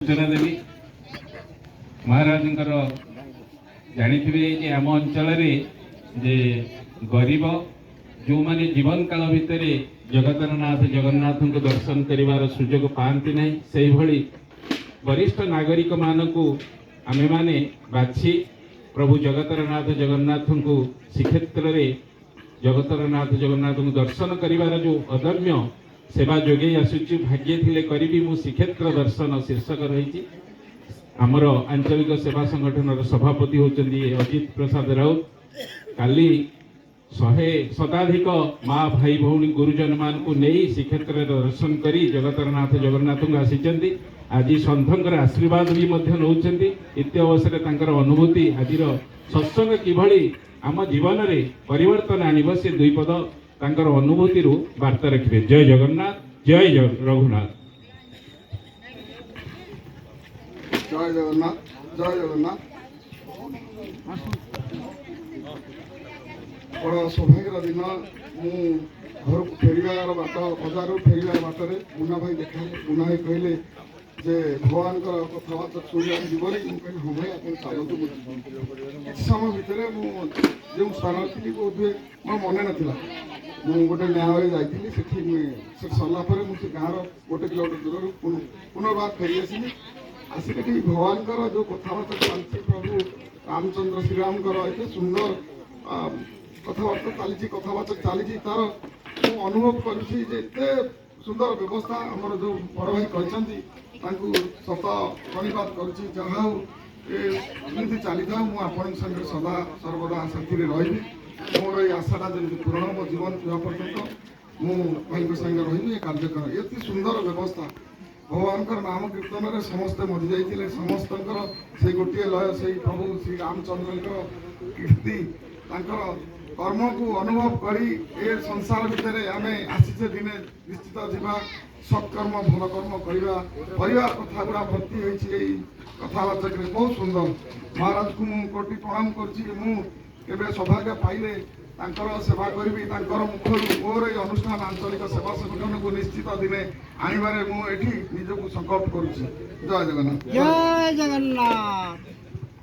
सूचना देवी महाराज जानी आम अंचल जे गरीब जो माने जीवन काल भितर जगतरनाथ जगन्नाथ को दर्शन करिवार सुजोग पाती ना से भली वरिष्ठ नागरिक मानकु आमे माने बाछि प्रभु जगतरनाथ जगन्नाथ को श्रीक्षेत्र में जगतरनाथ जगन्नाथ को दर्शन करिवार जो अदम्य सेवा जोगे आसुची भाग्य थिले करी मु श्रीक्षेत्र दर्शन शीर्षक रही आमर आंचलिक सेवा संगठन सभापति होचंदी अजित प्रसाद राउत काली 100 शताधिक माँ भाई भौणी गुरुजन मान को नहीं श्रीक्षेत्र दर्शन करी जगतरनाथ जगन्नाथ को आसी आज सन्थंकर आशीर्वाद भी नौचंदी इत्य अवसर तांकर अनुभूति आज सत्संग किभली आम जीवन रे परिवर्तन आनिब से दुई पद तांकर अनुभूति वार्ता रखिए। जय जगन्नाथ जय रघुनाथ। जय जगन्नाथ जय जगन्नाथ। बड़ सौभाग्यर दिन मु घर को फेर बाट बजार फेर बाटर मुना भाई देखा मुना भाई कहले जे भगवान कथबार्ता शुणा जीवन मुझे हाँ भाई आप चलतु किसी समय भितर जो स्थान थी बोधे मोर मन नाला मु गोटे न्याय जाइली से सरलापर मुझे गाँव गोटे किलोमीटर दूर पुनर्बार फेरी आसली आसिक भगवान जो कथबार्ता चलती प्रभु रामचंद्र श्रीराम एत सुंदर कथबार्ता चली कथबार्ता चली तार मु अनुभव करते सुंदर व्यवस्था आमर जो बड़ भाई कहते सत धन्यवाद करमती चली था मुझे संगे सदा सर्वदा साथी रही मोर ये आशाटा जमी पूरण मो जीवन थोड़ा पर्यटन मुझे संगे रही कार्यक्रम ये सुंदर व्यवस्था भगवान नाम कीर्तन में समस्ते मधि जाते समस्त से गोटे लय से प्रभु श्री रामचंद्र कीर्ति कर्म को अनुभव करी ए संसार भितर आम आसीचे दिने निश्चित जीवा सत्कर्म भल कर्म करवा परिवार कथा गुड़ा भर्ती होती कथबार्ता बहुत सुंदर महाराज को कोटि प्रणाम कर सौभाग्य पाइले सेवा करी मुखर मोर ये अनुष्ठान आंचलिक सेवा संगठन को निश्चित दिने आणवे मुझे निजक संकल्प करुच्ची। जय जगन्नाथ जय जगन्नाथ।